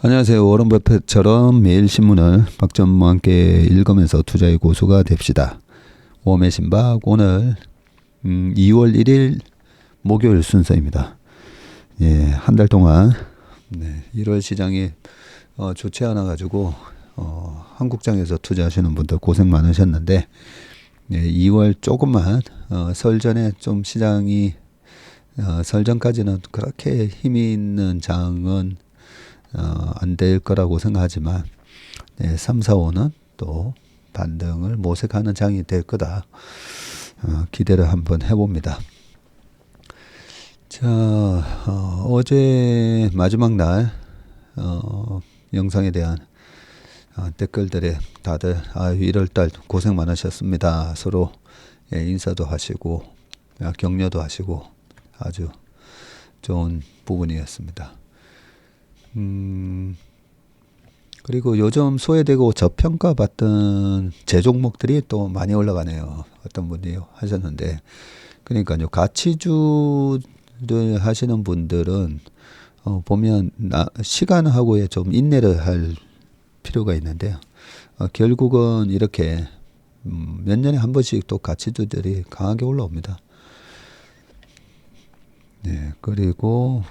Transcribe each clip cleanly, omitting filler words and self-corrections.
안녕하세요. 워런 버핏처럼 매일 신문을 박전무와 함께 읽으면서 투자의 고수가 됩시다. 웜의 신박 오늘 2월 1일 목요일 순서입니다. 예, 한 달 동안 1월 시장이 좋지 않아 가지고 한국장에서 투자하시는 분들 고생 많으셨는데 2월 조금만 설 전에 좀 시장이 설 전까지는 그렇게 힘이 있는 장은 안 될 거라고 생각하지만 3, 4, 5는 또 반등을 모색하는 장이 될 거다. 기대를 한번 해봅니다. 자, 어제 마지막 날 영상에 대한 댓글들에 다들 1월달 고생 많으셨습니다. 서로 인사도 하시고 격려도 하시고 아주 좋은 부분이었습니다. 그리고 요즘 소외되고 저평가 받던 제종목들이 또 많이 올라가네요. 어떤 분이 하셨는데, 그러니까요, 가치주를 하시는 분들은 보면 시간하고에 좀 인내를 할 필요가 있는데요. 결국은 이렇게 몇 년에 한 번씩 또 가치주들이 강하게 올라옵니다. 네, 그리고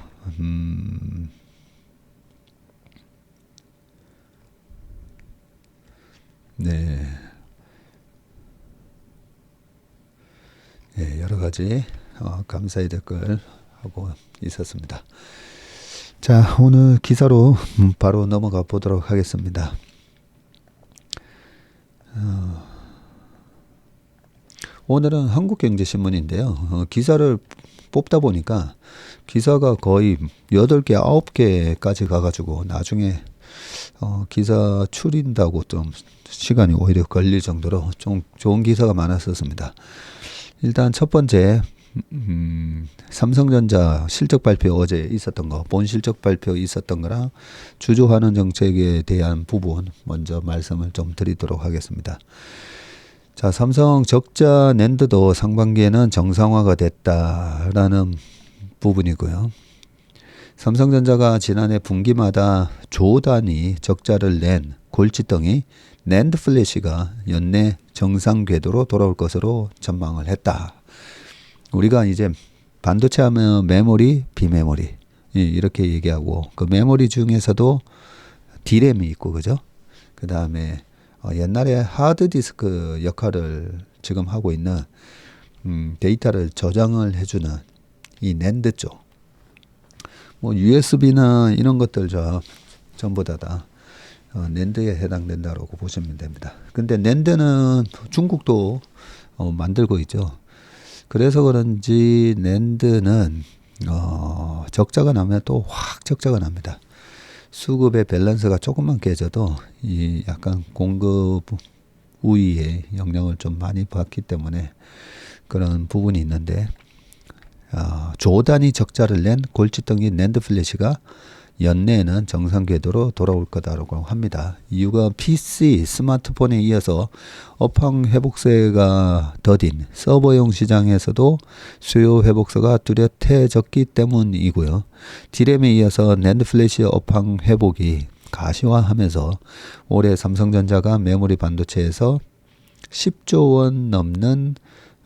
네, 여러 가지 감사의 댓글 하고 있었습니다. 자, 오늘 기사로 바로 넘어가 보도록 하겠습니다. 오늘은 한국경제신문인데요. 기사를 뽑다 보니까 기사가 거의 8개, 9개까지 가가지고 나중에 기사 추린다고 좀 시간이 오히려 걸릴 정도로 좀 좋은 기사가 많았었습니다. 일단 첫 번째, 삼성전자 실적 발표 어제 있었던 거, 본 실적 발표 있었던 거랑 주주 환원 정책에 대한 부분 먼저 말씀을 좀 드리도록 하겠습니다. 자, 삼성 적자 낸드도 상반기에는 정상화가 됐다라는 부분이고요. 삼성전자가 지난해 분기마다 조 단위 적자를 낸 골칫덩이 낸드 플래시가 연내 정상 궤도로 돌아올 것으로 전망을 했다. 우리가 이제 반도체 하면 메모리, 비메모리 이렇게 얘기하고 그 메모리 중에서도 D램이 있고 그죠? 그 다음에 옛날에 하드디스크 역할을 지금 하고 있는 데이터를 저장을 해주는 이 낸드 쪽. 뭐 USB나 이런 것들 전부 다 낸드에 해당된다고 보시면 됩니다. 근데 낸드는 중국도 만들고 있죠. 그래서 그런지 낸드는 적자가 나면 또 확 적자가 납니다. 수급의 밸런스가 조금만 깨져도 이 약간 공급 우위에 영향을 좀 많이 받기 때문에 그런 부분이 있는데 조 단위 적자를 낸 골칫덩이 낸드 플래시가 연내에는 정상 궤도로 돌아올 거다라고 합니다. 이유가 PC, 스마트폰에 이어서 업황 회복세가 더딘 서버용 시장에서도 수요 회복세가 뚜렷해졌기 때문이고요. D램에 이어서 낸드 플래시 업황 회복이 가시화하면서 올해 삼성전자가 메모리 반도체에서 10조 원 넘는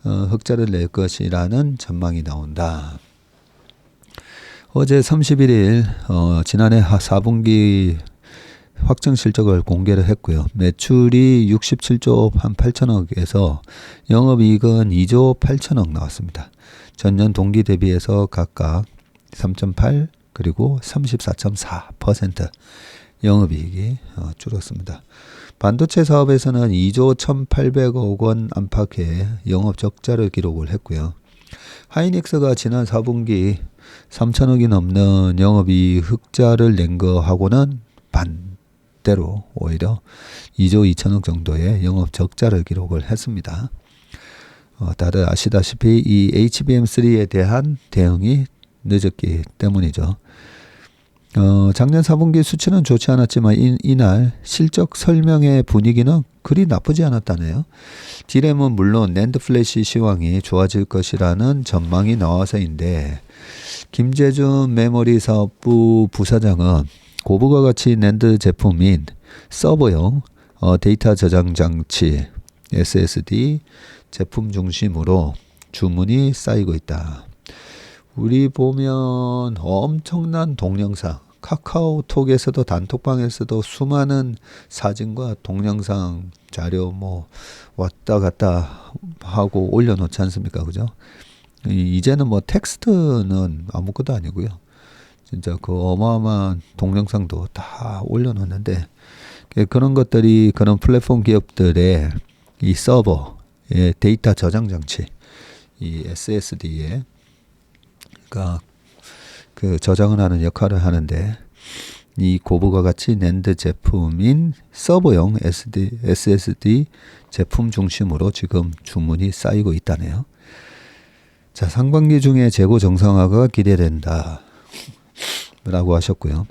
흑자를 낼 것이라는 전망이 나온다. 어제 31일 지난해 4분기 확정 실적을 공개를 했고요. 매출이 67조 한 8천억에서 영업이익은 2조 8천억 나왔습니다. 전년 동기 대비해서 각각 3.8 그리고 34.4% 영업이익이 줄었습니다. 반도체 사업에서는 2조 1,800억 원 안팎의 영업 적자를 기록을 했고요. 하이닉스가 지난 4분기 3천억이 넘는 영업이익 흑자를 낸 거하고는 반대로 오히려 2조 2천억 정도의 영업 적자를 기록을 했습니다. 다들 아시다시피 이 HBM3에 대한 대응이 늦었기 때문이죠. 작년 4분기 수치는 좋지 않았지만 이날 실적 설명의 분위기는 그리 나쁘지 않았다네요. D램은 물론 낸드 플래시 시황이 좋아질 것이라는 전망이 나와서인데 김재준 메모리 사업부 부사장은 고부가 가치 낸드 제품인 서버용 데이터 저장 장치 SSD 제품 중심으로 주문이 쌓이고 있다. 우리 보면 엄청난 동영상, 카카오톡에서도 단톡방에서도 수많은 사진과 동영상 자료 뭐 왔다 갔다 하고 올려놓지 않습니까? 그죠? 이제는 뭐 텍스트는 아무것도 아니고요. 진짜 그 어마어마한 동영상도 다 올려놓는데 그런 것들이 그런 플랫폼 기업들의 이 서버의 데이터 저장 장치, 이 SSD에 그 저장을 하는 역할을 하는데 이 고부가 가치 낸드 제품인 서버용 SSD 제품 중심으로 지금 주문이 쌓이고 있다네요. 자, 상반기 중에 재고 정상화가 기대된다 라고 하셨고요.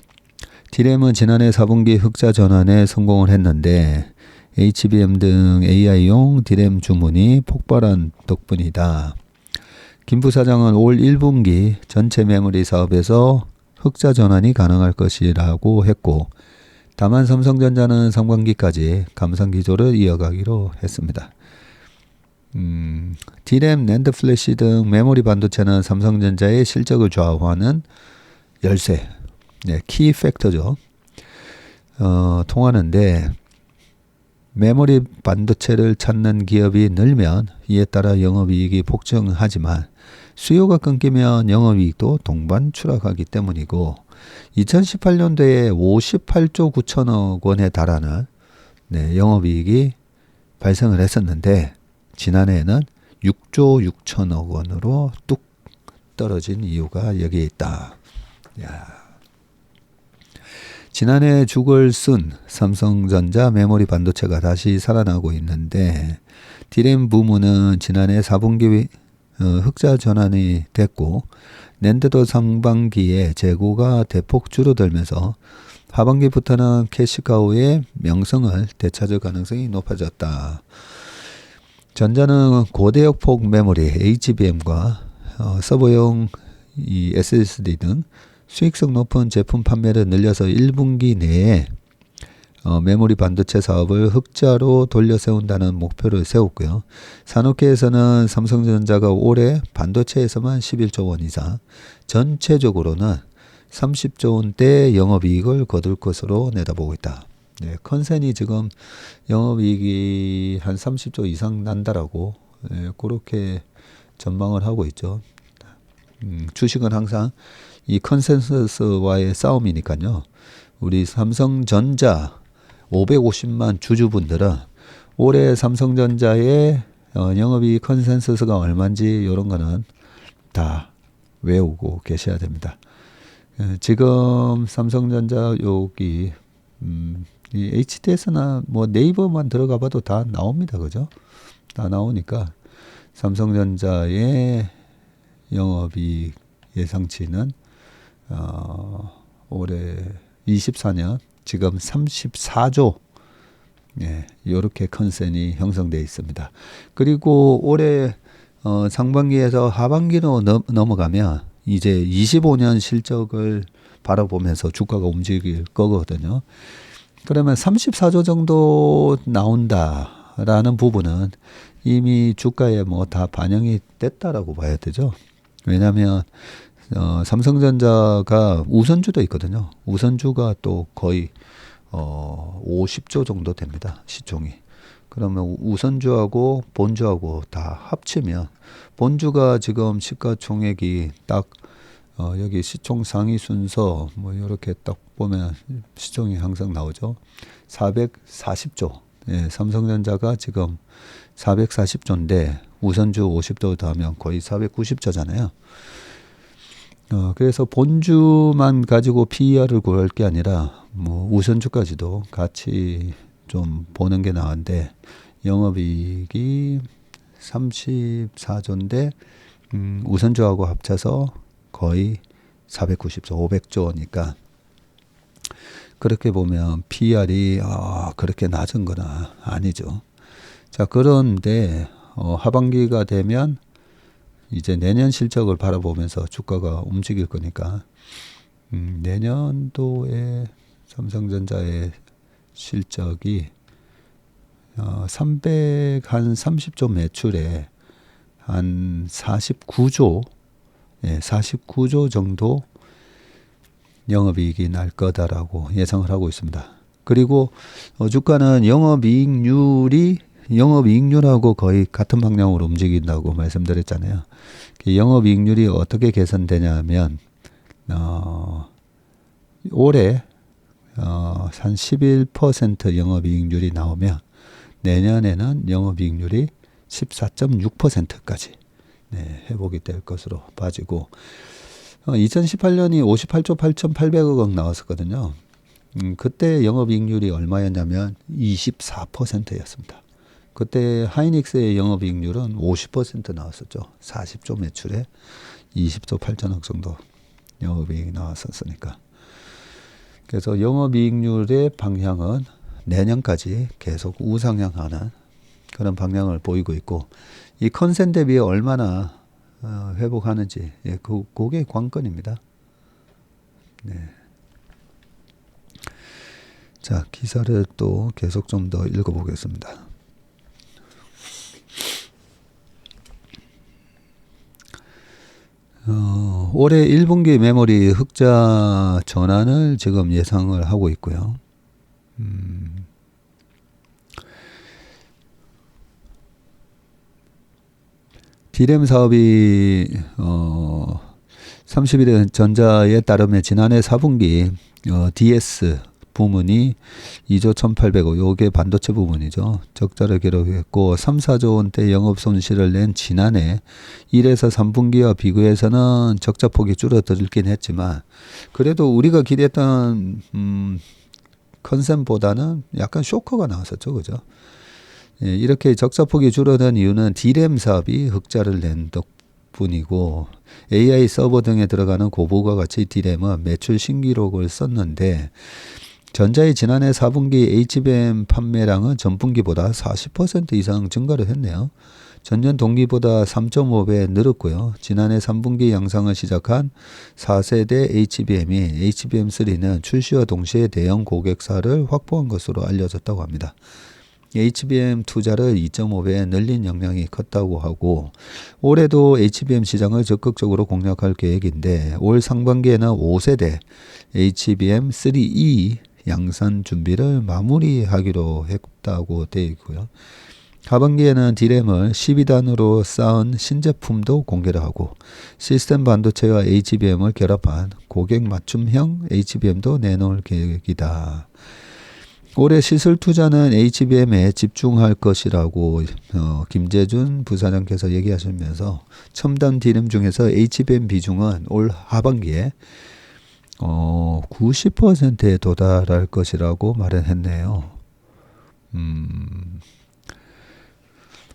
D램은 지난해 4분기 흑자 전환에 성공을 했는데 HBM 등 AI용 D램 주문이 폭발한 덕분이다. 김 부사장은 올 1분기 전체 메모리 사업에서 흑자 전환이 가능할 것이라고 했고, 다만 삼성전자는 상반기까지 감산 기조를 이어가기로 했습니다. D램, 낸드 플래시 등 메모리 반도체는 삼성전자의 실적을 좌우하는 열쇠, 키 팩터죠. 통하는데 메모리 반도체를 찾는 기업이 늘면 이에 따라 영업이익이 폭증하지만 수요가 끊기면 영업이익도 동반 추락하기 때문이고 2018년도에 58조 9천억 원에 달하는 영업이익이 발생을 했었는데 지난해에는 6조 6천억 원으로 뚝 떨어진 이유가 여기에 있다. 지난해 죽을 쓴 삼성전자 메모리 반도체가 다시 살아나고 있는데 D램 부문은 지난해 4분기 흑자 전환이 됐고 낸드도 상반기에 재고가 대폭 줄어들면서 하반기부터는 캐시카우의 명성을 되찾을 가능성이 높아졌다. 전자는 고대역폭 메모리 HBM과 서버용 이 SSD 등 수익성 높은 제품 판매를 늘려서 1분기 내에 메모리 반도체 사업을 흑자로 돌려 세운다는 목표를 세웠고요. 산업계에서는 삼성전자가 올해 반도체에서만 11조 원 이상, 전체적으로는 30조 원대 영업이익을 거둘 것으로 내다보고 있다. 컨센이 지금 영업이익이 한 30조 이상 난다라고 그렇게 전망을 하고 있죠. 주식은 항상 이 컨센서스와의 싸움이니까요. 우리 삼성전자 550만 주주분들은 올해 삼성전자의 영업이익 컨센서스가 얼마인지 이런 거는 다 외우고 계셔야 됩니다. 지금 삼성전자 여기 이 HTS나 뭐 네이버만 들어가 봐도 다 나옵니다. 그죠? 다 나오니까 삼성전자의 영업이익 예상치는 올해 24년 지금 34조 이렇게 컨센이 형성되어 있습니다. 그리고 올해 상반기에서 하반기로 넘어가면 이제 25년 실적을 바라보면서 주가가 움직일 거거든요. 그러면 34조 정도 나온다라는 부분은 이미 주가에 뭐 다 반영이 됐다라고 봐야 되죠. 왜냐하면 삼성전자가 우선주도 있거든요. 우선주가 또 거의 50조 정도 됩니다. 시총이. 그러면 우선주하고 본주하고 다 합치면 본주가 지금 시가총액이 딱 여기 시총 상위 순서 뭐 이렇게 딱 보면 시총이 항상 나오죠. 440조. 삼성전자가 지금 440조인데 우선주 50조 더하면 거의 490조잖아요. 그래서 본주만 가지고 PER을 구할 게 아니라 뭐 우선주까지도 같이 좀 보는 게 나은데 영업이익이 34조인데 우선주하고 합쳐서 거의 490조, 500조니까 그렇게 보면 PER이 그렇게 낮은 거나 아니죠. 자, 그런데 하반기가 되면 이제 내년 실적을 바라보면서 주가가 움직일 거니까 내년도에 삼성전자의 실적이 330조 매출에 한 49조, 49조 정도 영업이익이 날 거다라고 예상을 하고 있습니다. 그리고 주가는 영업이익률하고 거의 같은 방향으로 움직인다고 말씀드렸잖아요. 영업이익률이 어떻게 개선되냐면 올해 한 11% 영업이익률이 나오면 내년에는 영업이익률이 14.6%까지 회복이 될 것으로 봐지고 2018년이 58조 8,800억 원 나왔었거든요. 그때 영업이익률이 얼마였냐면 24%였습니다. 그때 하이닉스의 영업이익률은 50% 나왔었죠. 40조 매출에 20조 8천억 정도 영업이익이 나왔었으니까. 그래서 영업이익률의 방향은 내년까지 계속 우상향하는 그런 방향을 보이고 있고, 이 컨센 대비 얼마나 회복하는지, 그게 관건입니다. 네. 자, 기사를 또 계속 좀 더 읽어보겠습니다. 올해 1분기 메모리 흑자 전환을 지금 예상을 하고 있고요. D램 사업이 30일에 전자에 따르면 지난해 4분기 DS 부문이 2조 1,800억, 요게 반도체 부문이죠. 적자를 기록했고 3, 4조 원대 영업 손실을 낸 지난해 1에서 3분기와 비교해서는 적자폭이 줄어들긴 했지만, 그래도 우리가 기대했던 컨센보다는 약간 쇼크가 나왔었죠. 그죠? 이렇게 적자폭이 줄어든 이유는 D램 사업이 흑자를 낸 덕분이고, AI 서버 등에 들어가는 고부가 가치 D램은 매출 신기록을 썼는데, 전자의 지난해 4분기 HBM 판매량은 전분기보다 40% 이상 증가를 했네요. 전년 동기보다 3.5배 늘었고요. 지난해 3분기 양상을 시작한 4세대 HBM이 HBM3는 출시와 동시에 대형 고객사를 확보한 것으로 알려졌다고 합니다. HBM 투자를 2.5배 늘린 영향이 컸다고 하고, 올해도 HBM 시장을 적극적으로 공략할 계획인데, 올 상반기에는 5세대 HBM3E 양산 준비를 마무리하기로 했다고 되어 있고요. 하반기에는 D램을 12단으로 쌓은 신제품도 공개를 하고, 시스템 반도체와 HBM을 결합한 고객 맞춤형 HBM도 내놓을 계획이다. 올해 시설 투자는 HBM에 집중할 것이라고 김재준 부사장께서 얘기하시면서, 첨단 D램 중에서 HBM 비중은 올 하반기에 90%에 도달할 것이라고 말을 했네요.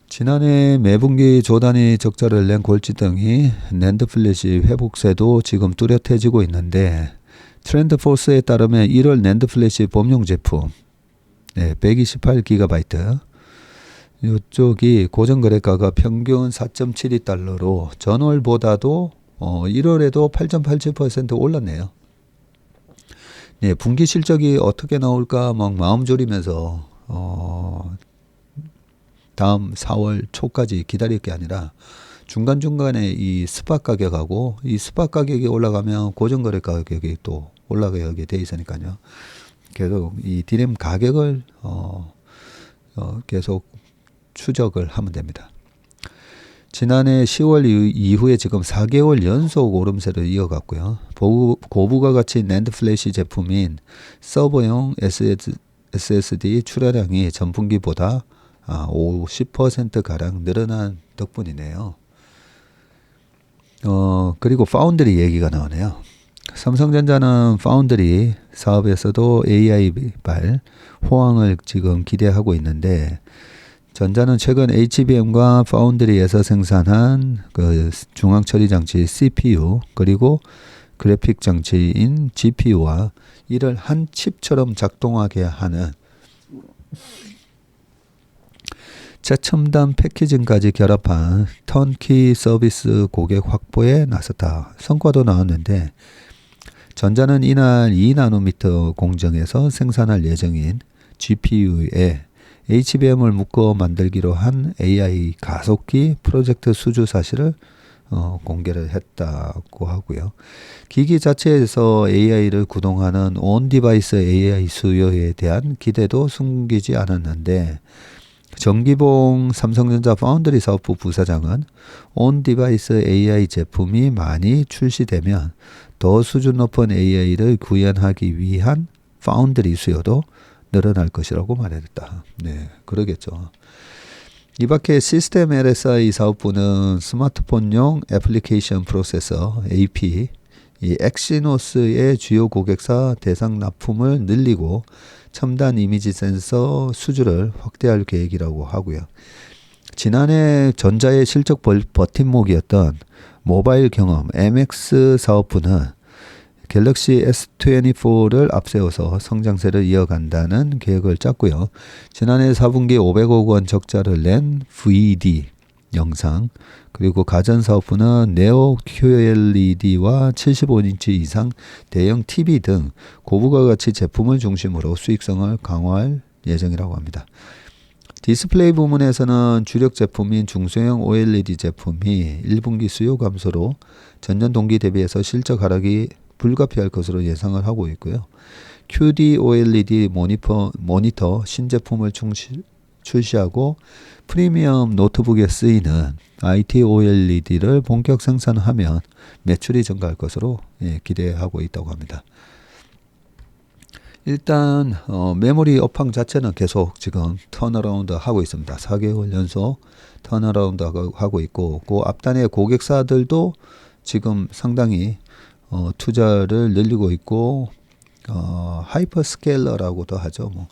지난해 매분기 조단위 적자를 낸 골칫덩이 낸드 플래시 회복세도 지금 뚜렷해지고 있는데, 트렌드포스에 따르면 1월 낸드 플래시 범용 제품 128GB 이쪽이 고정거래가가 평균 4.72달러로 전월보다도 1월에도 8.87% 올랐네요. 분기 실적이 어떻게 나올까 막 마음 졸이면서 다음 4월 초까지 기다릴 게 아니라, 중간중간에 이 스팟 가격하고, 이 스팟 가격이 올라가면 고정거래 가격이 또 올라가게 돼 있으니까요. 계속 이 D램 가격을 계속 추적을 하면 됩니다. 지난해 10월 이후에 지금 4개월 연속 오름세를 이어갔고요. 고부가 가치 낸드 플래시 제품인 서버용 SSD 출하량이 전분기보다 50%가량 늘어난 덕분이네요. 그리고 파운드리 얘기가 나오네요. 삼성전자는 파운드리 사업에서도 AI발 호황을 지금 기대하고 있는데, 전자는 최근 HBM과 파운드리에서 생산한 그 중앙 처리 장치 CPU, 그리고 그래픽 장치인 GPU와 이를 한 칩처럼 작동하게 하는 최첨단 패키징까지 결합한 턴키 서비스 고객 확보에 나섰다. 성과도 나왔는데, 전자는 이날 2나노미터 공정에서 생산할 예정인 GPU에 HBM을 묶어 만들기로 한 AI 가속기 프로젝트 수주 사실을 공개를 했다고 하고요. 기기 자체에서 AI를 구동하는 온 디바이스 AI 수요에 대한 기대도 숨기지 않았는데 정기봉 삼성전자 파운드리 사업부 부사장은 온 디바이스 AI 제품이 많이 출시되면 더 수준 높은 AI를 구현하기 위한 파운드리 수요도 늘어날 것이라고 말했다. 네, 그러겠죠. 이 밖에 시스템 LSI 사업부는 스마트폰용 애플리케이션 프로세서 AP, 이 엑시노스의 주요 고객사 대상 납품을 늘리고 첨단 이미지 센서 수주를 확대할 계획이라고 하고요. 지난해 전자의 실적 버팀목이었던 모바일 경험 MX 사업부는 갤럭시 S24를 앞세워서 성장세를 이어간다는 계획을 짰고요. 지난해 4분기 500억 원 적자를 낸 VD 영상, 그리고 가전사업부는 네오 QLED와 75인치 이상 대형 TV 등 고부가 가치 제품을 중심으로 수익성을 강화할 예정이라고 합니다. 디스플레이 부문에서는 주력 제품인 중소형 OLED 제품이 1분기 수요 감소로 전년 동기 대비해서 실적 하락이 불가피할 것으로 예상을 하고 있고요. QD OLED 모니터 신제품을 출시하고 프리미엄 노트북에 쓰이는 IT OLED를 본격 생산하면 매출이 증가할 것으로 기대하고 있다고 합니다. 일단 메모리 업황 자체는 계속 지금 턴어라운드 하고 있습니다. 4개월 연속 턴어라운드 하고 있고, 그 앞단의 고객사들도 지금 상당히 투자를 늘리고 있고, 하이퍼스케일러라고도 하죠. 뭐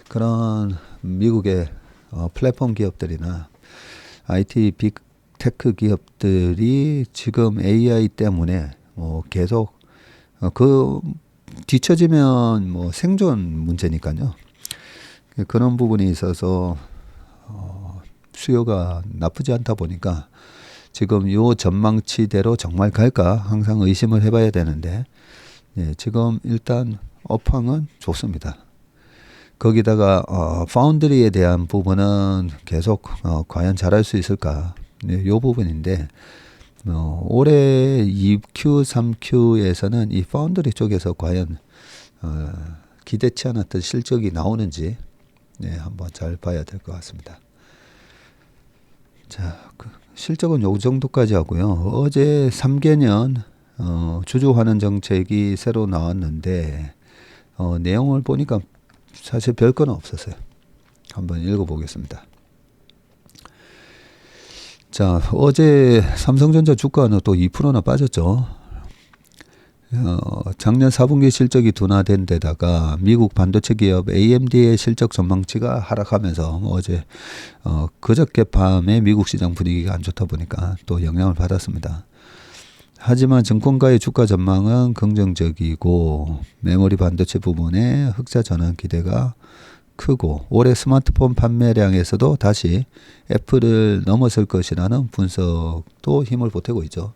그런 미국의 플랫폼 기업들이나 IT 빅테크 기업들이 지금 AI 때문에 계속 그 뒤처지면 생존 문제니까요. 그런 부분이 있어서 수요가 나쁘지 않다 보니까 지금 요 전망치대로 정말 갈까 항상 의심을 해봐야 되는데, 지금 일단 업황은 좋습니다. 거기다가 파운드리에 대한 부분은 계속 과연 잘할 수 있을까, 요 부분인데 올해 2Q, 3Q에서는 이 파운드리 쪽에서 과연 기대치 않았던 실적이 나오는지 한번 잘 봐야 될 것 같습니다. 자, 실적은 요 정도까지 하고요. 어제 3개년 주주환원 정책이 새로 나왔는데 내용을 보니까 사실 별건 없었어요. 한번 읽어보겠습니다. 자, 어제 삼성전자 주가는 또 2%나 빠졌죠. 작년 4분기 실적이 둔화된 데다가 미국 반도체 기업 AMD의 실적 전망치가 하락하면서 어제 그저께 밤에 미국 시장 분위기가 안 좋다 보니까 또 영향을 받았습니다. 하지만 증권가의 주가 전망은 긍정적이고 메모리 반도체 부분에 흑자 전환 기대가 크고 올해 스마트폰 판매량에서도 다시 애플을 넘어설 것이라는 분석도 힘을 보태고 있죠.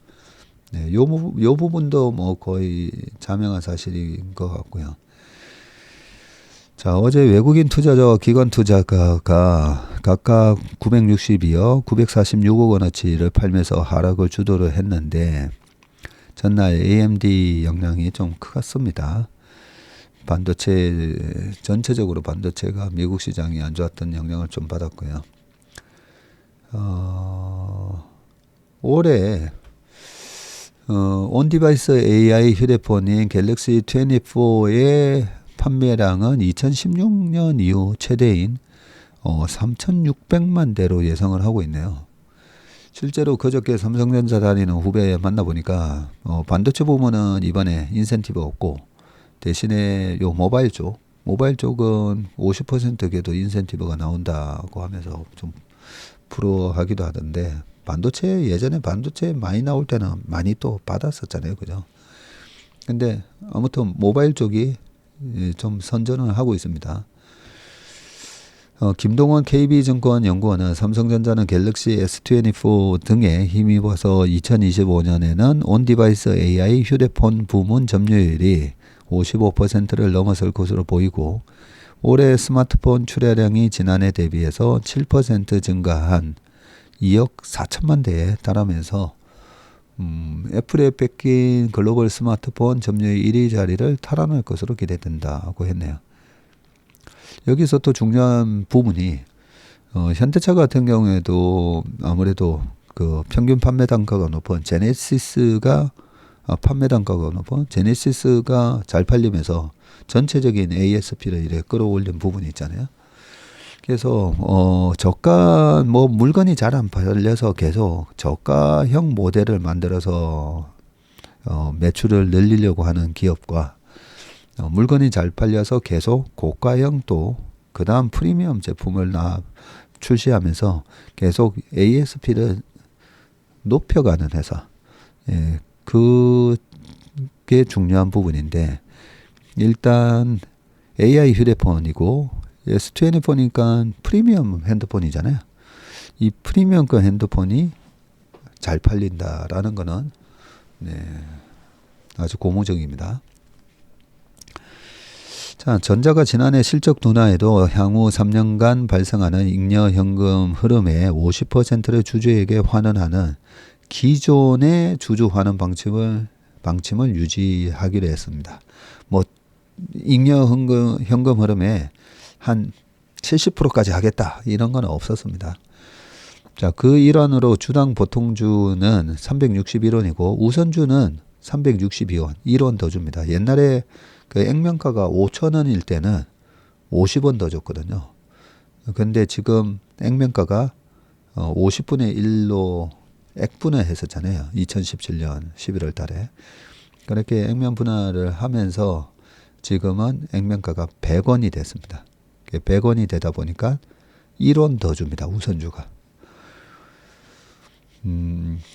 네, 요 부분도 거의 자명한 사실인 것 같고요. 자, 어제 외국인 투자자와 기관 투자가가 각각 962억, 946억 원어치를 팔면서 하락을 주도를 했는데 전날 AMD 영향이 좀 컸습니다. 반도체 전체적으로 반도체가 미국 시장이 안 좋았던 영향을 좀 받았고요. 올해 온디바이스 AI 휴대폰인 갤럭시 24의 판매량은 2016년 이후 최대인 3,600만 대로 예상을 하고 있네요. 실제로 그저께 삼성전자 다니는 후배 만나보니까 반도체 부문은 이번에 인센티브 없고 대신에 요 모바일 쪽은 50%에도 인센티브가 나온다고 하면서 좀 부러워하기도 하던데, 예전에 반도체 많이 나올 때는 많이 또 받았었잖아요. 그죠? 근데 아무튼 모바일 쪽이 좀 선전을 하고 있습니다. 김동원 KB증권 연구원은 삼성전자는 갤럭시 S24 등에 힘입어서 2025년에는 온디바이스 AI 휴대폰 부문 점유율이 55%를 넘어설 것으로 보이고 올해 스마트폰 출하량이 지난해 대비해서 7% 증가한 2억 4천만 대에 달하면서 애플에 뺏긴 글로벌 스마트폰 점유율 1위 자리를 탈환할 것으로 기대된다고 했네요. 여기서 또 중요한 부분이 현대차 같은 경우에도 아무래도 그 평균 판매 단가가 높은 제네시스가 잘 팔리면서 전체적인 ASP를 이렇게 끌어올린 부분이 있잖아요. 그래서 저가 물건이 잘 안 팔려서 계속 저가형 모델을 만들어서 매출을 늘리려고 하는 기업과 물건이 잘 팔려서 계속 고가형 또 그다음 프리미엄 제품을 출시하면서 계속 ASP를 높여가는 회사. 예, 그게 중요한 부분인데 일단 AI 휴대폰이고 S24니까 프리미엄 핸드폰이잖아요. 이 프리미엄급 핸드폰이 잘 팔린다라는 거는 아주 고무적입니다. 자, 전자가 지난해 실적 둔화에도 향후 3년간 발생하는 잉여 현금 흐름의 50%를 주주에게 환원하는 기존의 주주 환원 방침을 유지하기로 했습니다. 잉여 현금 흐름에 한 70%까지 하겠다 이런 건 없었습니다. 자, 그 일환으로 주당 보통주는 361원이고 우선주는 362원, 1원 더 줍니다. 옛날에 그 액면가가 5,000원일 때는 50원 더 줬거든요. 근데 지금 액면가가 50분의 1로 액분을 했었잖아요. 2017년 11월 달에. 그렇게 액면 분할을 하면서 지금은 액면가가 100원이 됐습니다. 100원이 되다 보니까 1원 더 줍니다. 우선주가.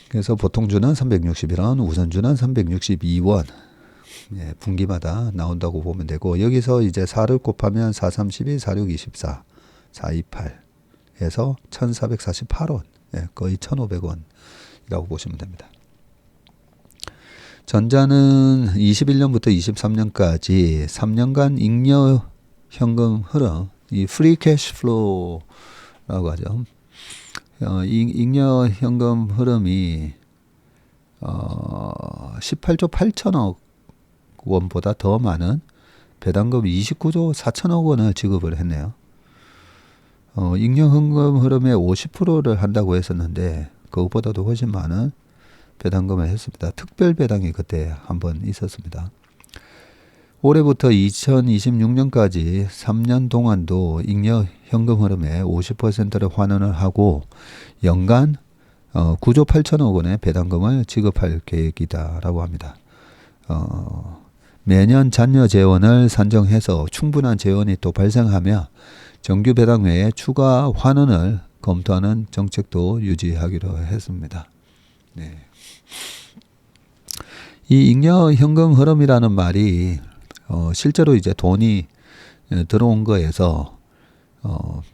그래서 보통주는 361원, 우선주는 362원. 예, 분기마다 나온다고 보면 되고 여기서 이제 4를 곱하면 4, 32, 4, 6, 24, 4, 28 해서 1448원. 예, 거의 1500원이라고 보시면 됩니다. 전자는 21년부터 23년까지 3년간 잉여 현금 흐름, 이 프리 캐시 플로우라고 하죠. 잉여 현금 흐름이 18조 8천억 원보다 더 많은 배당금 29조 4천억 원을 지급을 했네요. 잉여 현금 흐름의 50%를 한다고 했었는데 그것보다도 훨씬 많은 배당금을 했습니다. 특별 배당이 그때 한번 있었습니다. 올해부터 2026년까지 3년 동안도 잉여 현금 흐름의 50%를 환원을 하고 연간 9조 8천억 원의 배당금을 지급할 계획이다라고 합니다. 매년 잔여 재원을 산정해서 충분한 재원이 또 발생하며 정규 배당 외에 추가 환원을 검토하는 정책도 유지하기로 했습니다. 네. 이 잉여 현금 흐름이라는 말이 실제로 이제 돈이 들어온 거에서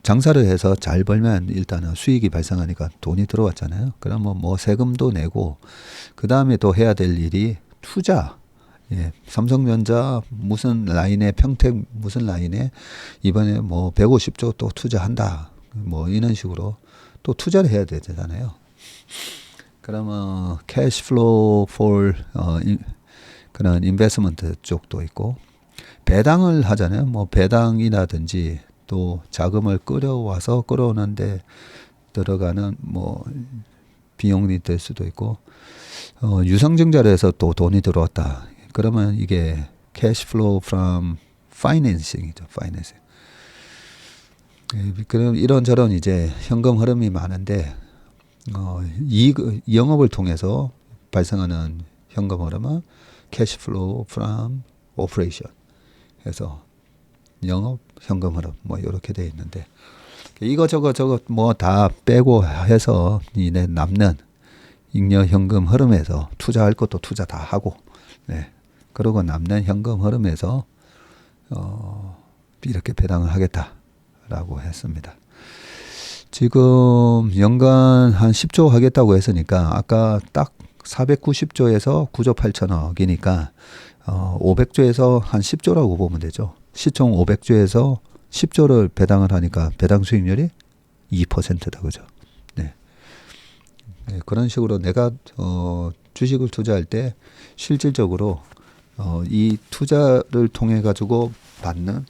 장사를 해서 잘 벌면 일단은 수익이 발생하니까 돈이 들어왔잖아요. 그러면 뭐 세금도 내고 그 다음에 또 해야 될 일이 투자. 예, 삼성전자 무슨 라인에 평택 무슨 라인에 이번에 뭐 150조 또 투자한다. 뭐 이런 식으로 또 투자를 해야 되잖아요. 그러면 캐시 플로우 폴 그런 인베스트먼트 쪽도 있고 배당을 하잖아요. 뭐 배당이라든지 또 자금을 끌어오는데 들어가는 뭐 비용이 될 수도 있고 유상증자를 해서 또 돈이 들어왔다. 그러면 이게 cash flow from financing이죠. financing. 그럼 이런저런 이제 현금 흐름이 많은데 이 영업을 통해서 발생하는 현금 흐름은 cash flow from operation 해서 영업 현금 흐름 뭐 이렇게 돼 있는데 이거저거 뭐 다 빼고 해서 이내 남는 잉여 현금 흐름에서 투자할 것도 투자 다 하고 네. 그러고 남는 현금 흐름에서 이렇게 배당을 하겠다 라고 했습니다. 지금 연간 한 10조 하겠다고 했으니까 아까 딱 490조에서 9조 8천억이니까 500조에서 한 10조라고 보면 되죠. 시총 500조에서 10조를 배당을 하니까 배당 수익률이 2%다. 그죠? 네. 네, 그런 식으로 내가 주식을 투자할 때 실질적으로 이 투자를 통해 가지고 받는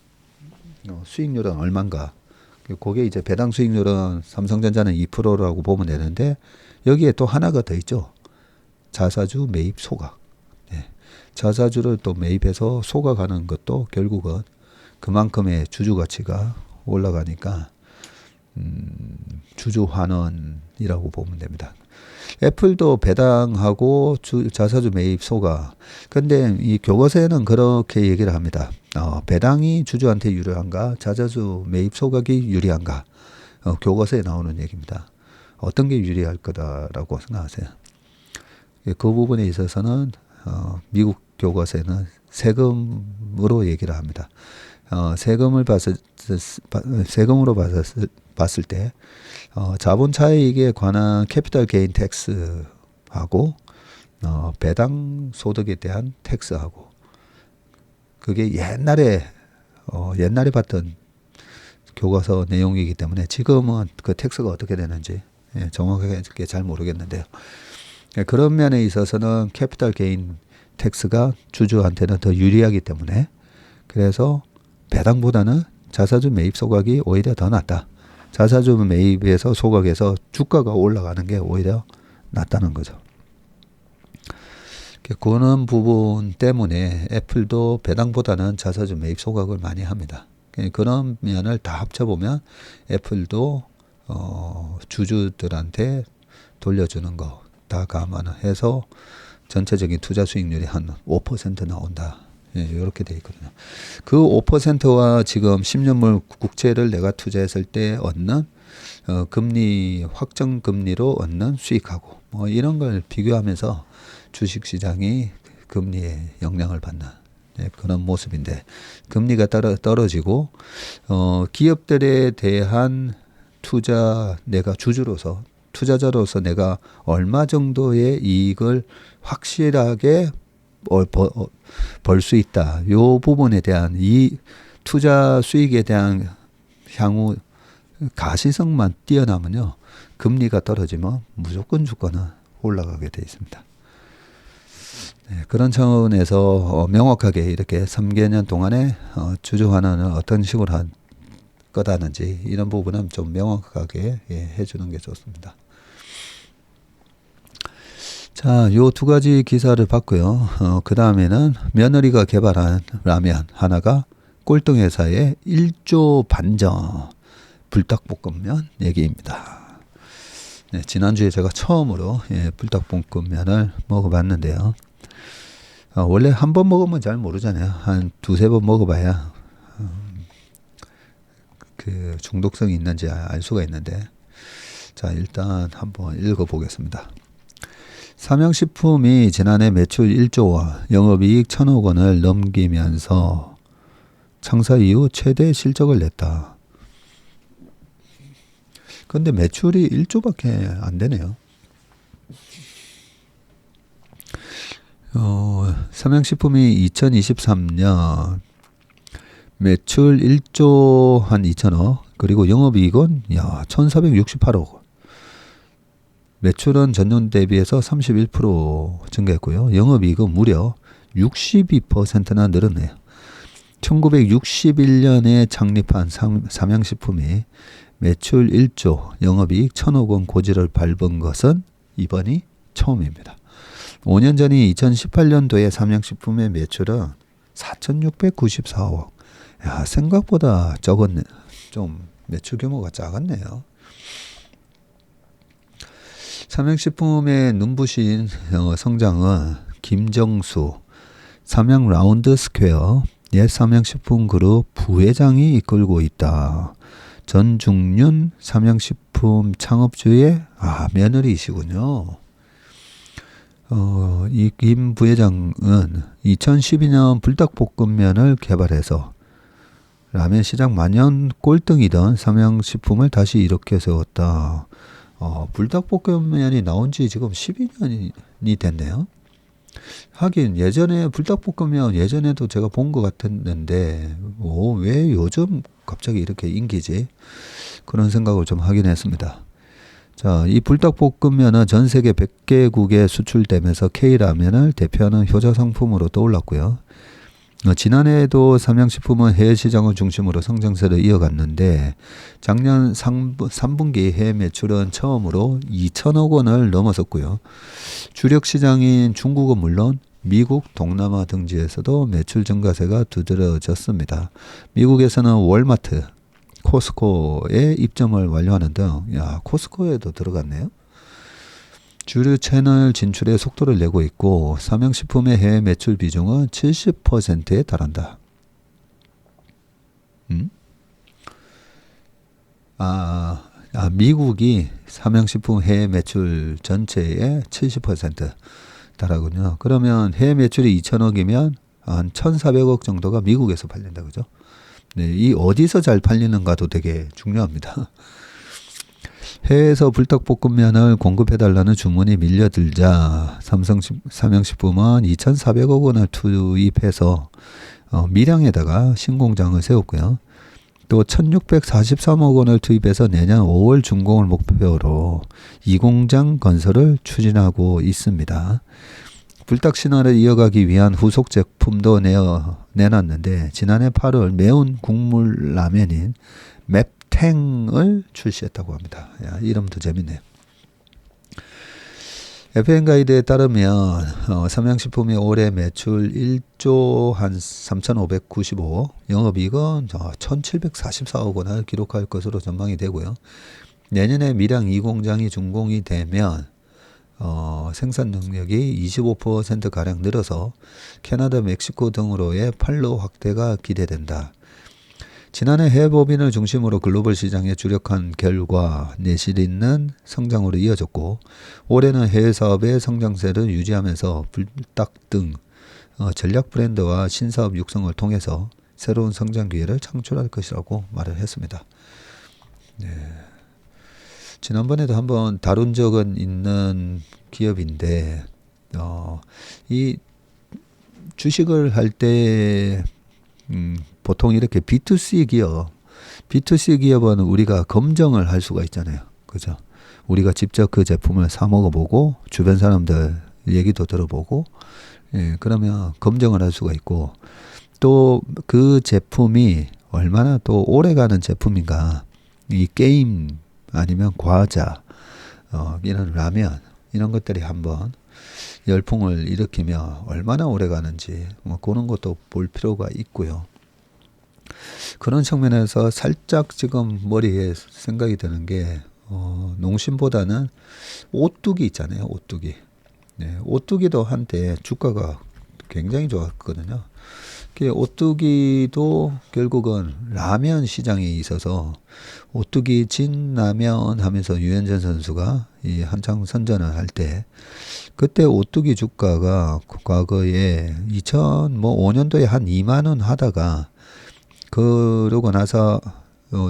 수익률은 얼마인가. 그게 이제 배당 수익률은 삼성전자는 2%라고 보면 되는데 여기에 또 하나가 더 있죠. 자사주 매입 소각. 네. 자사주를 또 매입해서 소각하는 것도 결국은 그만큼의 주주 가치가 올라가니까 주주 환원이라고 보면 됩니다. 애플도 배당하고 자사주 매입 소각. 근데 이 교과서에는 그렇게 얘기를 합니다. 배당이 주주한테 유리한가, 자사주 매입 소각이 유리한가. 교과서에 나오는 얘기입니다. 어떤 게 유리할 거다라고 생각하세요? 그 부분에 있어서는 미국 교과서에는 세금으로 얘기를 합니다. 세금으로 봤을 때 자본 차익에 관한 캐피탈 게인 텍스하고 배당 소득에 대한 텍스하고 그게 옛날에 봤던 교과서 내용이기 때문에 지금은 그 텍스가 어떻게 되는지 정확하게 잘 모르겠는데요. 그런 면에 있어서는 캐피탈 게인 텍스가 주주한테는 더 유리하기 때문에 그래서 배당보다는 자사주 매입 소각이 오히려 더 낫다. 자사주 매입에서 소각해서 주가가 올라가는 게 오히려 낫다는 거죠. 그런 부분 때문에 애플도 배당보다는 자사주 매입 소각을 많이 합니다. 그런 면을 다 합쳐보면 애플도 주주들한테 돌려주는 거 다 감안해서 전체적인 투자 수익률이 한 5% 나온다. 이렇게 돼 있거든요. 그 5%와 지금 10년물 국채를 내가 투자했을 때 얻는 금리 확정 금리로 얻는 수익하고 뭐 이런 걸 비교하면서 주식 시장이 금리에 영향을 받는 그런 모습인데 금리가 떨어지고 기업들에 대한 투자 내가 주주로서 투자자로서 내가 얼마 정도의 이익을 확실하게 벌 수 있다. 요 부분에 대한 이 투자 수익에 대한 향후 가시성만 뛰어나면요. 금리가 떨어지면 무조건 주가는 올라가게 돼 있습니다. 네, 그런 차원에서 명확하게 이렇게 3개년 동안에 주주 환원은 어떤 식으로 한 거다는지 이런 부분은 좀 명확하게 해주는 게 좋습니다. 자, 요 두 가지 기사를 봤고요. 그 다음에는 며느리가 개발한 라면 하나가 꼴등 회사의 1조 반전 불닭볶음면 얘기입니다. 네, 지난주에 제가 처음으로 불닭볶음면을 먹어봤는데요. 원래 한 번 먹으면 잘 모르잖아요. 한 두세 번 먹어봐야 그 중독성이 있는지 알 수가 있는데 자, 일단 한번 읽어보겠습니다. 삼양식품이 지난해 매출 1조와 영업이익 1,000억 원을 넘기면서 창사 이후 최대 실적을 냈다. 그런데 매출이 1조밖에 안 되네요. 삼양식품이 2023년 매출 1조 한 2천억 그리고 영업이익은 1,468억. 매출은 전년 대비해서 31% 증가했고요. 영업이익은 무려 62%나 늘었네요. 1961년에 창립한 삼양식품이 매출 1조, 영업이익 1,000억 원 고지를 밟은 것은 이번이 처음입니다. 5년 전인 2018년도에 삼양식품의 매출은 4,694억. 야, 생각보다 적었네. 좀 매출 규모가 작았네요. 삼양식품의 눈부신 성장은 김정수 삼양 라운드 스퀘어 옛 삼양식품그룹 부회장이 이끌고 있다. 전중륜 삼양식품 창업주의 며느리이시군요. 이 김 부회장은 2012년 불닭볶음면을 개발해서 라면 시장 만년 꼴등이던 삼양식품을 다시 이렇게 세웠다. 불닭볶음면이 나온 지 지금 12년이 됐네요. 하긴 예전에 불닭볶음면 예전에도 제가 본 것 같았는데 왜 요즘 갑자기 이렇게 인기지? 그런 생각을 좀 하긴 했습니다. 자, 이 불닭볶음면은 전 세계 100개국에 수출되면서 K라면을 대표하는 효자 상품으로 떠올랐고요. 지난해에도 삼양식품은 해외 시장을 중심으로 성장세를 이어갔는데 작년 3분기 해외 매출은 처음으로 2천억 원을 넘어섰고요. 주력 시장인 중국은 물론 미국, 동남아 등지에서도 매출 증가세가 두드러졌습니다. 미국에서는 월마트, 코스코에 입점을 완료하는 등 코스코에도 들어갔네요. 주류 채널 진출에 속도를 내고 있고 삼양식품의 해외 매출 비중은 70%에 달한다. 미국이 삼양식품 해외 매출 전체의 70% 달하군요. 그러면 해외 매출이 2천억이면 한 1,400억 정도가 미국에서 팔린다, 그죠? 네, 이 어디서 잘 팔리는가도 되게 중요합니다. 해외에서 불닭볶음면을 공급해달라는 주문이 밀려들자 삼양식품은 2,400억 원을 투입해서 밀양에다가 신공장을 세웠고요. 또 1,643억 원을 투입해서 내년 5월 준공을 목표로 이 공장 건설을 추진하고 있습니다. 불닭 신화를 이어가기 위한 후속 제품도 내놨는데 지난해 8월 매운 국물 라면인 맵탱을 출시했다고 합니다. 이름도 재밌네요. FM 가이드에 따르면 삼양식품이 올해 매출 1조 한 3,595억, 영업이익은 1,744억 원을 기록할 것으로 전망이 되고요. 내년에 밀양 2공장이 준공이 되면 생산 능력이 25%가량 늘어서 캐나다, 멕시코 등으로의 판로 확대가 기대된다. 지난해 해외 법인을 중심으로 글로벌 시장에 주력한 결과 내실 있는 성장으로 이어졌고 올해는 해외 사업의 성장세를 유지하면서 불닭 등 전략 브랜드와 신사업 육성을 통해서 새로운 성장 기회를 창출할 것이라고 말을 했습니다. 네. 지난번에도 한번 다룬 적은 있는 기업인데 이 주식을 할 때 보통 이렇게 B2C 기업은 우리가 검증을 할 수가 있잖아요. 그죠? 우리가 직접 그 제품을 사 먹어보고 주변 사람들 얘기도 들어보고 그러면 검증을 할 수가 있고 또 그 제품이 얼마나 또 오래가는 제품인가 이 게임 아니면 과자 이런 라면 이런 것들이 한번 열풍을 일으키며 얼마나 오래 가는지 그런 것도 볼 필요가 있고요. 그런 측면에서 살짝 지금 머리에 생각이 드는 게 농심보다는 오뚜기 있잖아요. 오뚜기. 네, 오뚜기도 한때 주가가 굉장히 좋았거든요. 오뚜기도 결국은 라면 시장에 있어서 오뚜기 진라면 하면서 유현진 선수가 한창 선전을 할 때 그때 오뚜기 주가가 과거에 2005년도에 한 2만 원 하다가 그러고 나서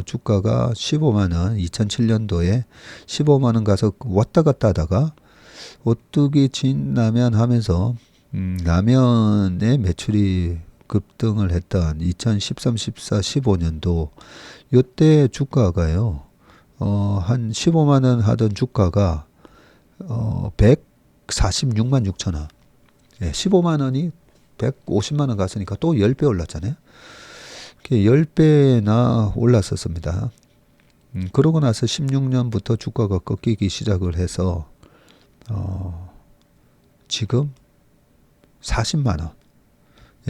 주가가 15만 원, 2007년도에 15만 원 가서 왔다 갔다 하다가 오뚜기 진라면 하면서 라면의 매출이 급등을 했던 2013, 14, 15년도 요때 주가가요. 한 15만 원 하던 주가가 146만 6천 원. 15만 원이 150만 원 갔으니까 또 10배 올랐잖아요. 10배나 올랐었습니다. 그러고 나서 16년부터 주가가 꺾이기 시작을 해서 지금 40만 원.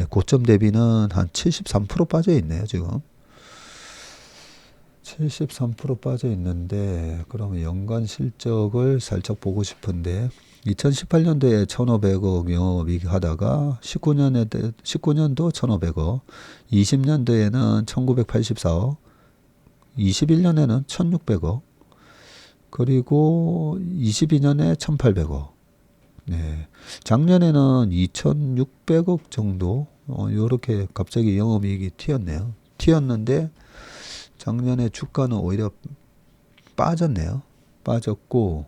고점 대비는 한 73% 빠져 있네요, 지금. 73% 빠져 있는데, 그러면 연간 실적을 살짝 보고 싶은데, 2018년도에 1,500억 영업이익 하다가, 19년도 1,500억, 20년도에는 1,984억, 21년에는 1,600억, 그리고 22년에 1,800억. 네. 작년에는 2,600억 정도, 요렇게 갑자기 영업이익이 튀었네요. 튀었는데 작년에 주가는 오히려 빠졌네요. 빠졌고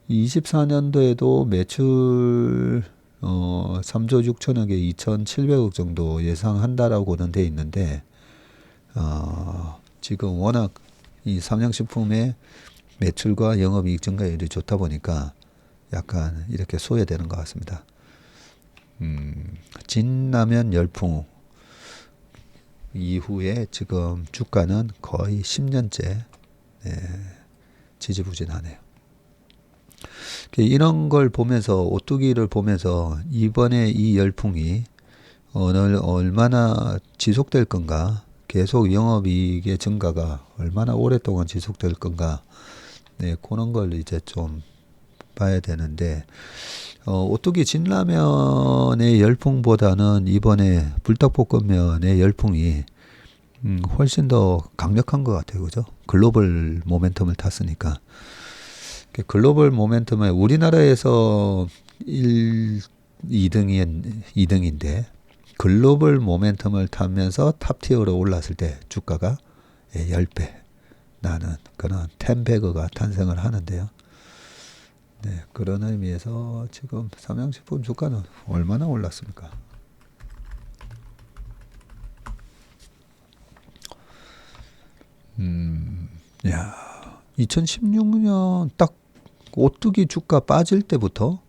24년도에도 매출 3조 6천억에 2,700억 정도 예상한다라고는 돼 있는데 지금 워낙 이 삼양식품의 매출과 영업이익 증가율이 좋다 보니까 약간 이렇게 소외되는 것 같습니다. 진라면 열풍 이후에 지금 주가는 거의 10년째 지지부진하네요. 이런 걸 보면서 오뚜기를 보면서 이번에 이 열풍이 얼마나 지속될 건가, 계속 영업이익의 증가가 얼마나 오랫동안 지속될 건가, 그런 걸 이제 좀 봐야 되는데 오뚜기 진라면의 열풍보다는 이번에 불닭볶음면의 열풍이 훨씬 더 강력한 것 같아요. 그죠? 글로벌 모멘텀을 탔으니까. 글로벌 모멘텀에 우리나라에서 2등인데 글로벌 모멘텀을 타면서 탑티어로 올랐을 때 주가가 10배 나는 그런 텐베거가 탄생을 하는데요. 그런 의미에서 지금 삼양식품 주가는 얼마나 올랐습니까? 야, 2016년 딱 오뚜기 주가 빠질 때부터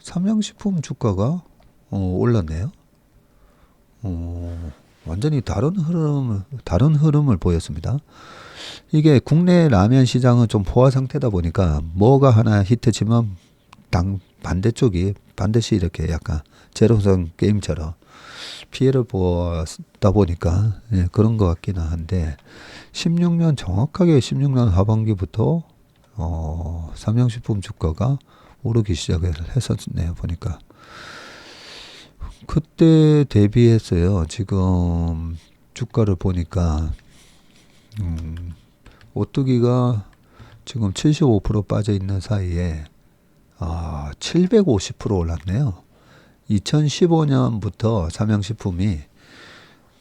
삼양식품 주가가 올랐네요. 완전히 다른 흐름을 보였습니다. 이게 국내 라면 시장은 좀 포화 상태다 보니까 뭐가 하나 히트치면 반대쪽이 반드시 이렇게 약간 제로섬 게임처럼 피해를 보다 보니까 그런 것 같기는 한데 16년 정확하게 16년 하반기부터 삼양식품 주가가 오르기 시작을 했었네요. 보니까 그때 대비했어요. 지금 주가를 보니까 오뚜기가 지금 75% 빠져 있는 사이에 750% 올랐네요. 2015년부터 삼양식품이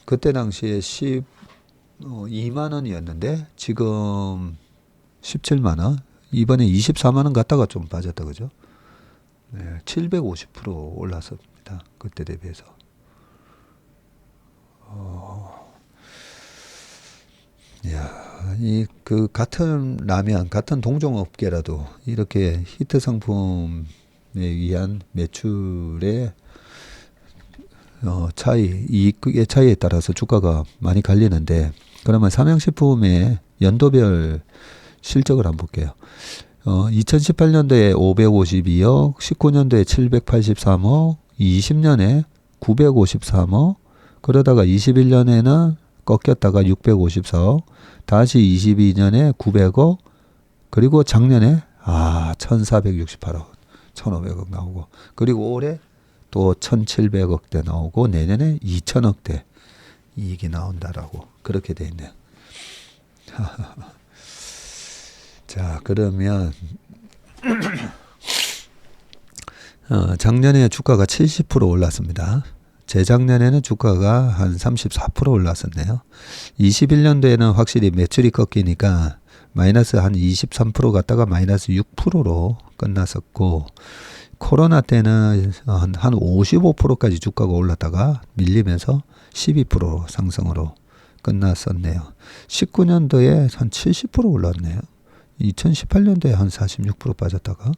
그때 당시에 12만 원이었는데 지금 17만 원, 이번에 24만 원 갔다가 좀 빠졌다 그죠? 750% 올랐습니다. 그때 대비해서. 그 같은 라면, 같은 동종업계라도 이렇게 히트 상품에 의한 매출의 차이, 이익의 차이에 따라서 주가가 많이 갈리는데, 그러면 삼양식품의 연도별 실적을 한번 볼게요. 2018년도에 552억, 19년도에 783억, 20년에 953억, 그러다가 21년에는 꺾였다가 654억, 다시 22년에 900억, 그리고 작년에 1468억, 1500억 나오고, 그리고 올해 또 1700억대 나오고, 내년에 2000억대 이익이 나온다라고 그렇게 돼 있네요. 자, 그러면 작년에 주가가 70% 올랐습니다. 재작년에는 주가가 한 34% 올랐었네요. 21년도에는 확실히 매출이 꺾이니까 마이너스 한 23% 갔다가 마이너스 6%로 끝났었고, 코로나 때는 한 55%까지 주가가 올랐다가 밀리면서 12% 상승으로 끝났었네요. 19년도에 한 70% 올랐네요. 2018년도에 한 46% 빠졌다가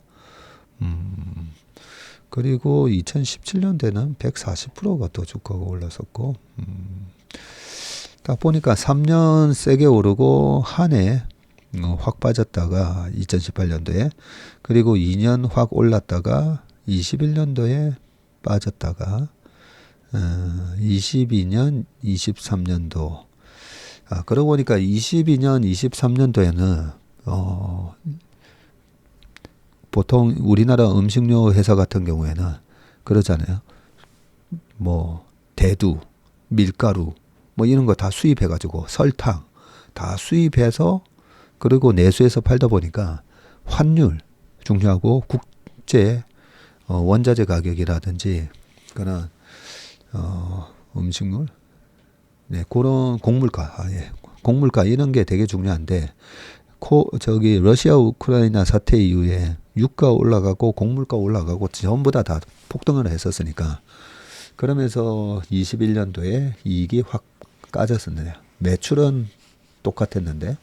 그리고 2017년도에는 140%가 더 주가가 올랐었고, 딱 보니까 3년 세게 오르고 한 해 확 빠졌다가 2018년도에, 그리고 2년 확 올랐다가 21년도에 빠졌다가 22년, 23년도. 그러고 보니까 22년, 23년도에는 보통 우리나라 음식료 회사 같은 경우에는 그러잖아요. 뭐 대두, 밀가루 뭐 이런 거 다 수입해가지고, 설탕 다 수입해서 그리고 내수해서 팔다 보니까 환율 중요하고 국제 원자재 가격이라든지 그런 음식물 네, 그런 곡물가, 예. 곡물가 이런 게 되게 중요한데 저기 러시아 우크라이나 사태 이후에 유가 올라가고 곡물가 올라가고 전부 다 폭등을 했었으니까 그러면서 21년도에 이익이 확 까졌었네요. 매출은 똑같았는데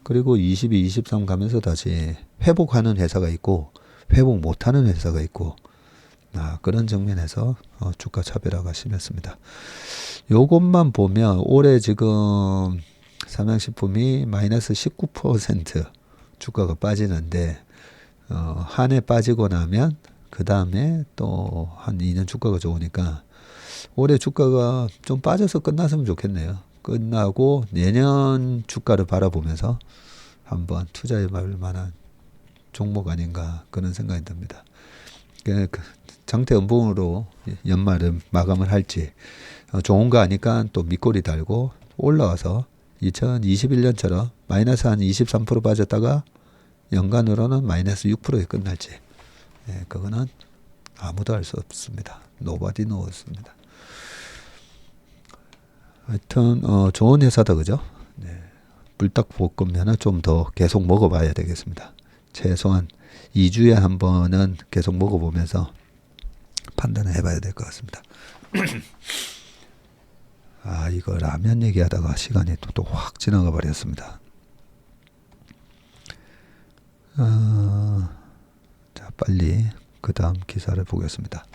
그리고 22, 23 가면서 다시 회복하는 회사가 있고 회복 못하는 회사가 있고 그런 측면에서 주가 차별화가 심했습니다. 요것만 보면 올해 지금 삼양식품이 마이너스 19% 주가가 빠지는데 한 해 빠지고 나면 그 다음에 또 한 2년 주가가 좋으니까 올해 주가가 좀 빠져서 끝났으면 좋겠네요. 끝나고 내년 주가를 바라보면서 한번 투자해 볼 만한 종목 아닌가 그런 생각이 듭니다. 장대 연봉으로 연말을 마감을 할지 좋은 거 아니까 또 밑꼬리 달고 올라와서 2021년처럼 마이너스 한 23% 빠졌다가 연간으로는 마이너스 6%에 끝날지 그거는 아무도 알 수 없습니다. Nobody knows.입니다. 하여튼 좋은 회사다 그죠? 네. 불닭볶음면은 좀 더 계속 먹어봐야 되겠습니다. 최소한 2주에 한 번은 계속 먹어보면서 판단을 해봐야 될 것 같습니다. 이거 라면 얘기하다가 시간이 또 확 지나가 버렸습니다. 자, 빨리 그 다음 기사를 보겠습니다.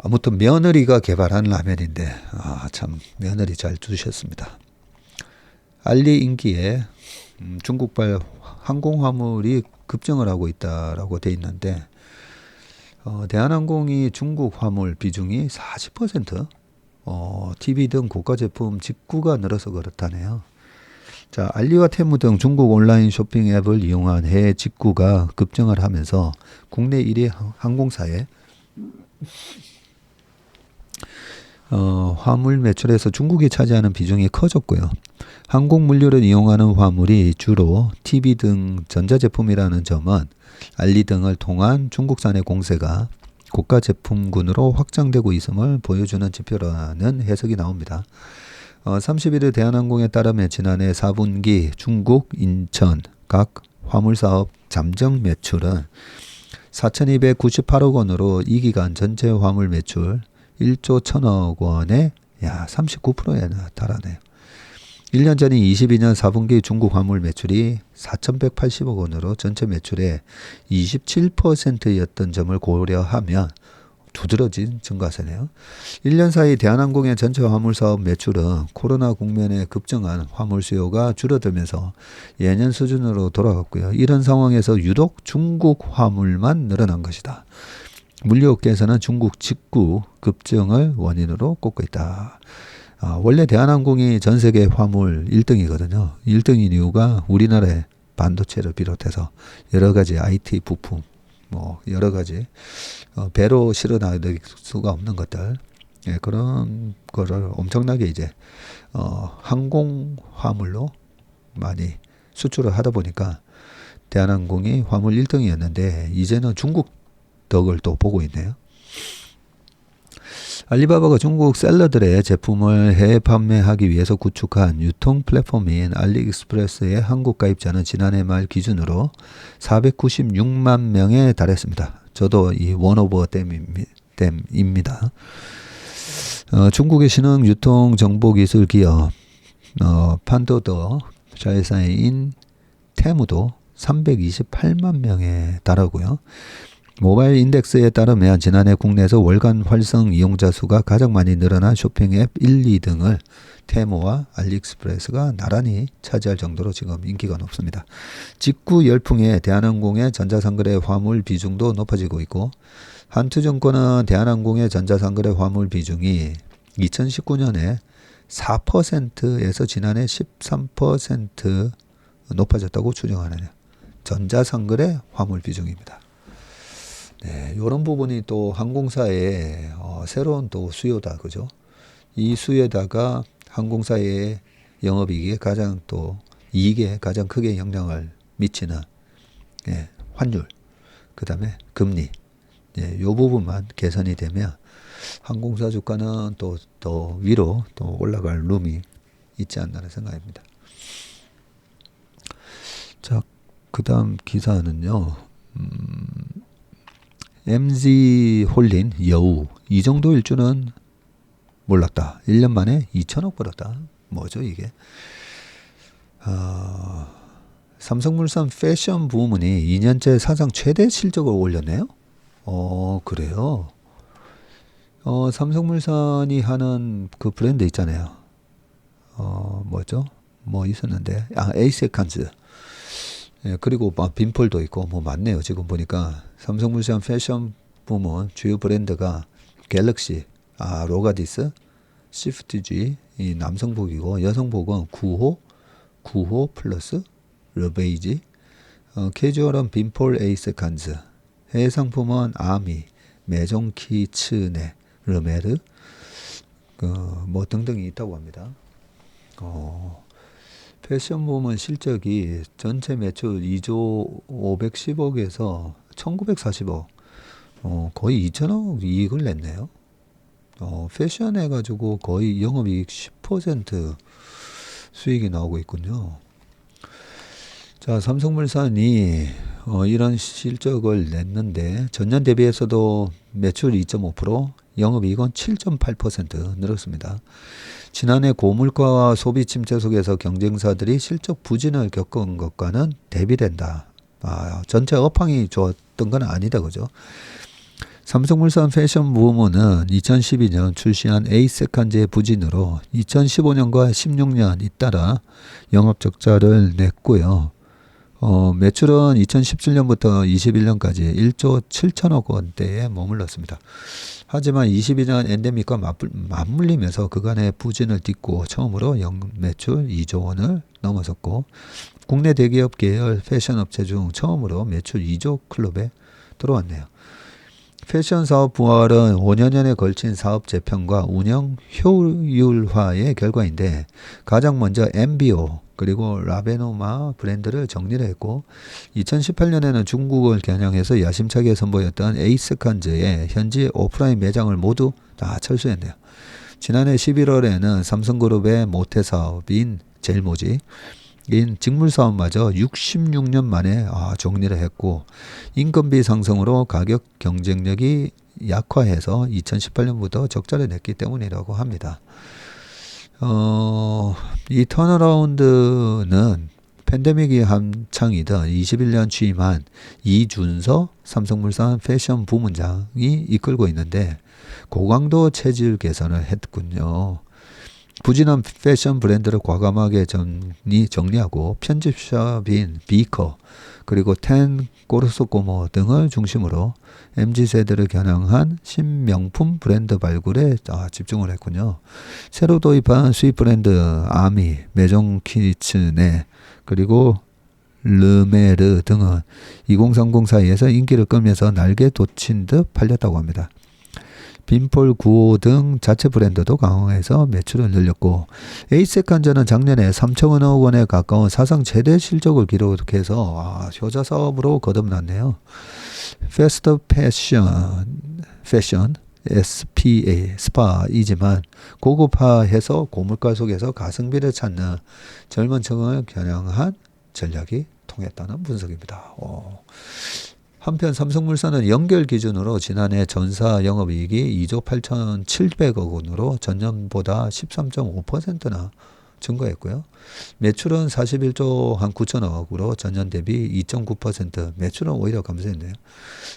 아무튼 며느리가 개발한 라면인데 참 며느리 잘 두셨습니다. 알리 인기에 중국발 항공화물이 급증을 하고 있다라고 돼 있는데 대한항공이 중국 화물 비중이 40%, TV 등 고가 제품 직구가 늘어서 그렇다네요. 자, 알리와 테무 등 중국 온라인 쇼핑 앱을 이용한 해외 직구가 급증을 하면서 국내 1위 항공사에 화물 매출에서 중국이 차지하는 비중이 커졌고요. 항공 물류를 이용하는 화물이 주로 TV 등 전자제품이라는 점은 알리 등을 통한 중국산의 공세가 고가 제품군으로 확장되고 있음을 보여주는 지표라는 해석이 나옵니다. 31일 대한항공에 따르면 지난해 4분기 중국, 인천 각 화물사업 잠정 매출은 4,298억 원으로 이 기간 전체 화물 매출 1조 1천억 원에 39%에 달하네요. 1년 전인 22년 4분기 중국 화물 매출이 4,180억 원으로 전체 매출의 27%였던 점을 고려하면 두드러진 증가세네요. 1년 사이 대한항공의 전체 화물사업 매출은 코로나 국면에 급증한 화물 수요가 줄어들면서 예년 수준으로 돌아갔고요. 이런 상황에서 유독 중국 화물만 늘어난 것이다. 물류업계에서는 중국 직구 급증을 원인으로 꼽고 있다. 원래 대한항공이 전 세계 화물 1등이거든요. 1등인 이유가 우리나라의 반도체를 비롯해서 여러 가지 IT 부품, 여러 가지 배로 실어 나갈 수가 없는 것들, 그런 거를 엄청나게 이제 항공 화물로 많이 수출을 하다 보니까 대한항공이 화물 1등이었는데 이제는 중국 덕을 또 보고 있네요. 알리바바가 중국 셀러들의 제품을 해외 판매하기 위해서 구축한 유통 플랫폼인 알리익스프레스의 한국 가입자는 지난해 말 기준으로 496만 명에 달했습니다. 저도 이 원오버 댐입니다. 중국의 신흥 유통 정보 기술 기업 판도더 자회사인 테무도 328만 명에 달하고요. 모바일 인덱스에 따르면 지난해 국내에서 월간 활성 이용자 수가 가장 많이 늘어난 쇼핑 앱 1, 2등을 테무와 알리익스프레스가 나란히 차지할 정도로 지금 인기가 높습니다. 직구 열풍에 대한항공의 전자상거래 화물 비중도 높아지고 있고 한투증권은 대한항공의 전자상거래 화물 비중이 2019년에 4%에서 지난해 13% 높아졌다고 추정하네요. 전자상거래 화물 비중입니다. 네, 이런 부분이 또 항공사의 새로운 또 수요다, 그죠? 이 수요에다가 항공사의 영업이익에 가장 또 이익에 가장 크게 영향을 미치는 환율, 그 다음에 금리, 예, 요 부분만 개선이 되면 항공사 주가는 또 더 위로 또 올라갈 룸이 있지 않나는 생각입니다. 자, 그다음 기사는요. MZ 홀린 여우 이 정도일 줄은 몰랐다. 1년 만에 2천억 벌었다. 뭐죠 이게? 삼성물산 패션 부문이 2년째 사상 최대 실적을 올렸네요. 그래요. 삼성물산이 하는 그 브랜드 있잖아요. 뭐죠? 뭐 있었는데, 에이세컨즈. 예, 그리고 막 빈폴도 있고 뭐 많네요. 지금 보니까 삼성물산 패션 부문 주요 브랜드가 갤럭시, 로가디스, 시프트지 이 남성복이고 여성복은 9호 플러스, 르베이지, 캐주얼은 빈폴 에이세컨즈, 해외 상품은 아미, 메종 키츠네, 르메르, 뭐 등등이 있다고 합니다. 패션 부문 실적이 전체 매출 2조 510억에서 1940억, 거의 2천억 이익을 냈네요. 패션 해가지고 거의 영업이익 10% 수익이 나오고 있군요. 자, 삼성물산이 이런 실적을 냈는데 전년 대비해서도 매출 2.5%, 영업이익은 7.8% 늘었습니다. 지난해 고물가와 소비 침체 속에서 경쟁사들이 실적 부진을 겪은 것과는 대비된다. 전체 업황이 좋았던 건 아니다, 그죠? 삼성물산 패션 부문은 2012년 출시한 에이세컨즈의 부진으로 2015년과 16년 잇따라 영업 적자를 냈고요. 매출은 2017년부터 21년까지 1조 7천억 원대에 머물렀습니다. 하지만 22년 엔데믹과 맞물리면서 그간의 부진을 딛고 처음으로 연매출 2조 원을 넘어섰고 국내 대기업 계열 패션 업체 중 처음으로 매출 2조 클럽에 들어왔네요. 패션 사업 부활은 5년에 걸친 사업 재편과 운영 효율화의 결과인데 가장 먼저 MBO 그리고 라베노마 브랜드를 정리를 했고 2018년에는 중국을 겨냥해서 야심차게 선보였던 에이스컨즈의 현지 오프라인 매장을 모두 다 철수했네요. 지난해 11월에는 삼성그룹의 모태 사업인 젤모지 인 직물사업마저 66년 만에 정리를 했고 인건비 상승으로 가격 경쟁력이 약화해서 2018년부터 적자를 냈기 때문이라고 합니다. 이 턴어라운드는 팬데믹이 한창이던 21년 취임한 이준서 삼성물산 패션 부문장이 이끌고 있는데 고강도 체질 개선을 했군요. 부진한 패션 브랜드를 과감하게 정리하고 편집샵인 비커 그리고 텐 꼬르소꼬모 등을 중심으로 MZ세대를 겨냥한 신명품 브랜드 발굴에 집중을 했군요. 새로 도입한 수입 브랜드 아미, 메종 키츠네 그리고 르메르 등은 2030 사이에서 인기를 끌면서 날개 돋친 듯 팔렸다고 합니다. 빈폴 9호 등 자체 브랜드도 강화해서 매출을 늘렸고 에이세컨즈는 작년에 3천억 원에 가까운 사상 최대 실적을 기록해서 효자 사업으로 거듭났네요. 패스트 패션 SPA 스파이지만 고급화해서 고물가 속에서 가성비를 찾는 젊은 층을 겨냥한 전략이 통했다는 분석입니다. 한편 삼성물산은 연결 기준으로 지난해 전사 영업이익이 2조 8,700억 원으로 전년보다 13.5%나 증가했고요. 매출은 41조 한 9천억으로 전년 대비 2.9% 매출은 오히려 감소했네요.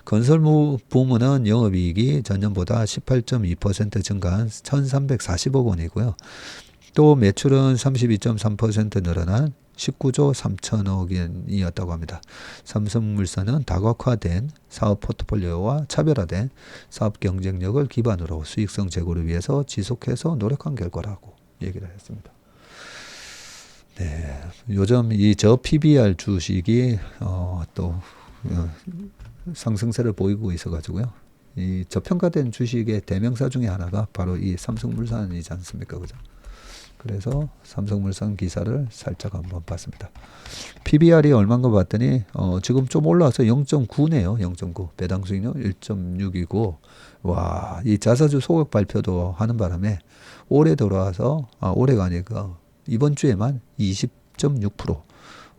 건설 부문은 영업이익이 전년보다 18.2% 증가한 1,340억 원이고요. 또 매출은 32.3% 늘어난 19조 3천억 원이었다고 합니다. 삼성물산은 다각화된 사업 포트폴리오와 차별화된 사업 경쟁력을 기반으로 수익성 제고를 위해서 지속해서 노력한 결과라고 얘기를 했습니다. 네, 요즘 이 저 PBR 주식이 또 상승세를 보이고 있어가지고요. 이 저평가된 주식의 대명사 중에 하나가 바로 이 삼성물산이지 않습니까, 그죠? 그래서 삼성물산 기사를 살짝 한번 봤습니다. PBR이 얼마인가 봤더니 지금 좀 올라와서 0.9네요. 0.9. 배당 수익률 1.6이고 와, 이 자사주 소각 발표도 하는 바람에 올해 들어와서 올해가 아니고 이번 주에만 20.6%,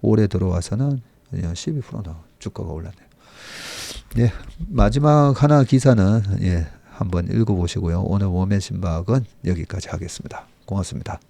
올해 들어와서는 12%나 주가가 올랐네요. 예, 마지막 하나 기사는 한번 읽어보시고요. 오늘 웜의 신박은 여기까지 하겠습니다. 고맙습니다.